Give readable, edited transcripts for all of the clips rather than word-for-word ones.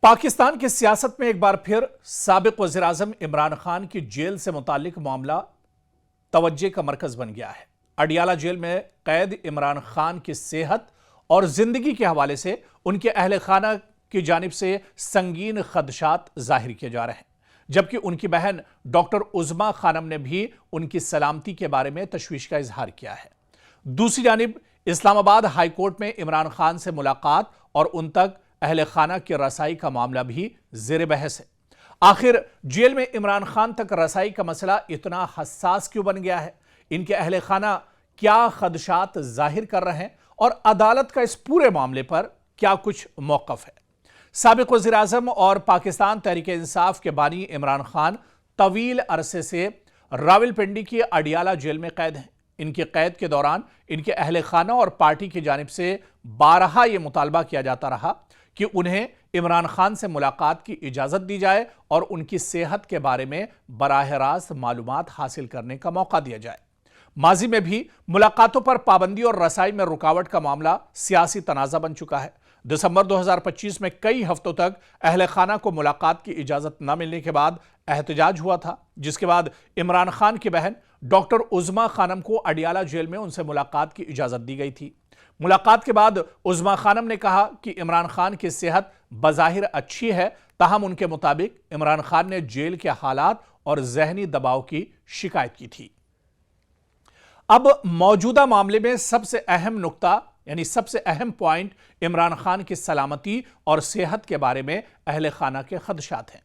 पाकिस्तान की सियासत में एक बार फिर साबिक वज़ीर आज़म इमरान खान की जेल से मुताल्लिक मामला तवज्जो का मरकज बन गया है। अडियाला जेल में कैद इमरान खान की सेहत और जिंदगी के हवाले से उनके अहले खाना की जानिब से संगीन खदशात जाहिर किए जा रहे हैं, जबकि उनकी बहन डॉक्टर उज़्मा खानम ने भी उनकी सलामती के बारे में तशवीश का इजहार किया है। दूसरी जानिब इस्लामाबाद हाई कोर्ट में इमरान खान से मुलाकात और उन तक अहले खाना की रसाई का मामला भी ज़ेर बहस है। आखिर जेल में इमरान खान तक रसाई का मसला इतना हसास क्यों बन गया है? इनके अहले खाना क्या खदशात जाहिर कर रहे हैं और अदालत का इस पूरे मामले पर क्या कुछ मौक़िफ़ है? साबिक वज़ीर आज़म और पाकिस्तान तहरीक इंसाफ के बानी इमरान खान तवील अरसे से रावलपिंडी की अडियाला जेल में कैद हैं। इनकी कैद के दौरान इनके अहले खाना और पार्टी की जानिब से बारहा यह मुतालबा किया जाता रहा कि उन्हें इमरान खान से मुलाकात की इजाज़त दी जाए और उनकी सेहत के बारे में बराह रास्त मालूमात हासिल करने का मौका दिया जाए। माजी में भी मुलाकातों पर पाबंदी और रसाई में रुकावट का मामला सियासी तनाज़ा बन चुका है। दिसंबर 2025 में कई हफ्तों तक अहले खाना को मुलाकात की इजाज़त न मिलने के बाद एहतजाज हुआ था, जिसके बाद इमरान खान की बहन डॉक्टर उज़्मा खानम को अडियाला जेल में उनसे मुलाकात की इजाज़त दी गई थी। मुलाकात के बाद उज़्मा खानम ने कहा कि इमरान खान की सेहत बज़ाहिर अच्छी है, ताहम उनके मुताबिक इमरान खान ने जेल के हालात और जहनी दबाव की शिकायत की थी। अब मौजूदा मामले में सबसे अहम नुक्ता यानी सबसे अहम पॉइंट इमरान खान की सलामती और सेहत के बारे में अहले खाना के खदशात हैं।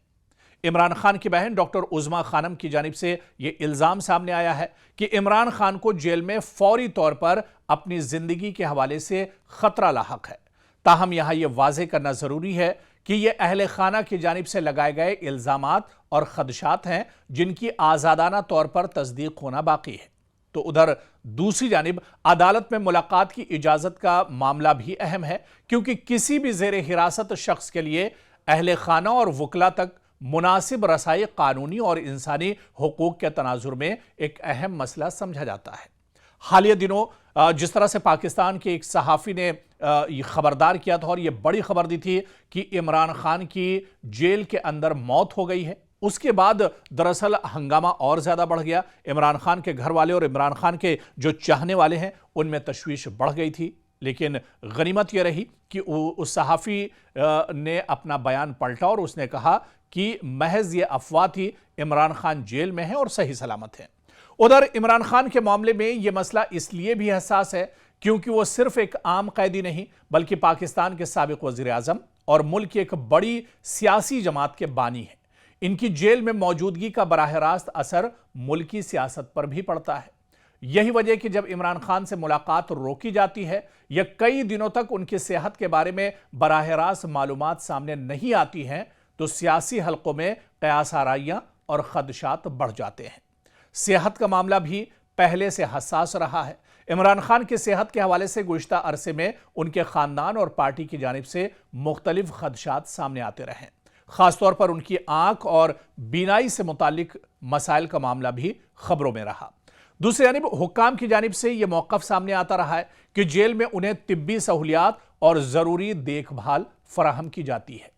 इमरान खान की बहन डॉक्टर उज़्मा खानम की जानिब से यह इल्ज़ाम सामने आया है कि इमरान खान को जेल में फौरी तौर पर अपनी जिंदगी के हवाले से खतरा लाहक है। ताहम यहां यह वाज़ेह करना जरूरी है कि यह अहले खाना की जानिब से लगाए गए इल्ज़ामात और खदशात हैं, जिनकी आज़ादाना तौर पर तस्दीक होना बाकी है। तो उधर दूसरी जानिब अदालत में मुलाकात की इजाज़त का मामला भी अहम है, क्योंकि किसी भी ज़ेर हिरासत शख्स के लिए अहले खाना और वकला तक मुनासिब रसाई कानूनी और इंसानी हुकूक के तनाजुर में एक अहम मसला समझा जाता है। हालिया दिनों जिस तरह से पाकिस्तान के एक सहाफ़ी ने ये खबरदार किया था और ये बड़ी खबर दी थी कि इमरान खान की जेल के अंदर मौत हो गई है, उसके बाद दरअसल हंगामा और ज़्यादा बढ़ गया। इमरान खान के घर वाले और इमरान खान के जो चाहने वाले हैं उनमें तशवीश बढ़ गई थी, लेकिन गनीमत यह रही कि उस सहाफ़ी ने अपना बयान पलटा और उसने कहा कि महज ये अफवाह थी, इमरान खान जेल में है और सही सलामत है। उधर इमरान खान के मामले में यह मसला इसलिए भी हसास है क्योंकि वो सिर्फ एक आम कैदी नहीं, बल्कि पाकिस्तान के साबिक वज़ीर आज़म और मुल्क की एक बड़ी सियासी जमात के बानी है। इनकी जेल में मौजूदगी का बराह रास्त असर मुल्की सियासत पर भी पड़ता है। यही वजह कि जब इमरान खान से मुलाकात रोकी जाती है या कई दिनों तक उनकी सेहत के बारे में बराह रास्त मालूमात सामने नहीं आती हैं, तो सियासी हलकों में क़यास आराइयां और खदशात बढ़ जाते हैं। सेहत का मामला भी पहले से हसास रहा है। इमरान खान की सेहत के हवाले से गुज़िश्ता अरसे में उनके ख़ानदान और पार्टी की जानिब से मुख्तलिफ खदशात सामने आते रहे। ख़ासतौर पर उनकी आंख और बीनाई से मुतालिक मसाइल का मामला भी खबरों में रहा। दूसरी जानिब हुक्काम की जानिब से यह मौक़िफ़ सामने आता रहा है कि जेल में उन्हें तिब्बी सहूलियात और ज़रूरी देखभाल फराहम की जाती है।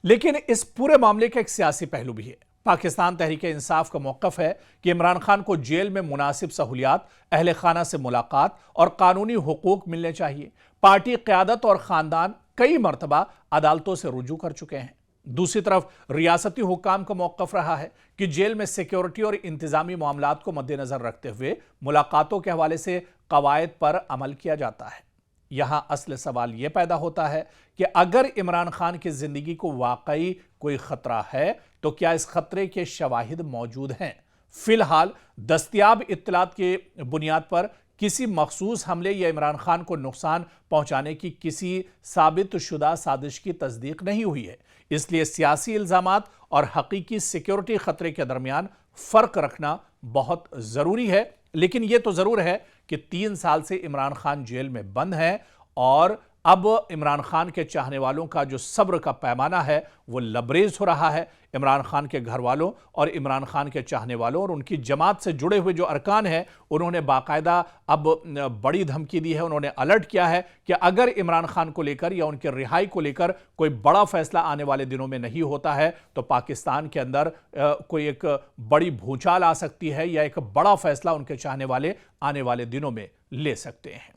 लेकिन इस पूरे मामले का एक सियासी पहलू भी है। पाकिस्तान तहरीक इंसाफ का मौक़िफ़ है कि इमरान खान को जेल में मुनासिब सहूलियात, अहले खाना से मुलाकात और कानूनी हुकूक मिलने चाहिए। पार्टी क़यादत और ख़ानदान कई मरतबा अदालतों से रुजू कर चुके हैं। दूसरी तरफ रियासती हुक्काम का मौक़िफ़ रहा है कि जेल में सिक्योरिटी और इंतज़ामी मामलात को मद्देनज़र रखते हुए मुलाकातों के हवाले से कवायद पर अमल किया जाता है। यहां असल सवाल यह पैदा होता है कि अगर इमरान खान की जिंदगी को वाकई कोई खतरा है, तो क्या इस खतरे के शवाहिद मौजूद हैं? फिलहाल दस्तयाब इत्तलात की बुनियाद पर किसी मखसूस हमले या इमरान खान को नुकसान पहुंचाने की किसी साबित शुदा साजिश की तस्दीक नहीं हुई है। इसलिए सियासी इल्ज़ामात और हकीकी सिक्योरिटी खतरे के दरमियान फ़र्क रखना बहुत ज़रूरी है। लेकिन यह तो ज़रूर है कि 3 साल से इमरान खान जेल में बंद हैं और اب عمران خان کے چاہنے والوں کا جو صبر کا پیمانہ ہے وہ لبریز ہو رہا ہے۔ عمران خان کے گھر والوں اور عمران خان کے چاہنے والوں اور ان کی جماعت سے جڑے ہوئے جو ارکان ہیں انہوں نے باقاعدہ اب بڑی دھمکی دی ہے، انہوں نے الرٹ کیا ہے کہ اگر عمران خان کو لے کر یا ان کے رہائی کو لے کر کوئی بڑا فیصلہ آنے والے دنوں میں نہیں ہوتا ہے تو پاکستان کے اندر کوئی ایک بڑی بھونچال آ سکتی ہے یا ایک بڑا فیصلہ ان کے چاہنے والے آنے والے دنوں میں لے سکتے ہیں۔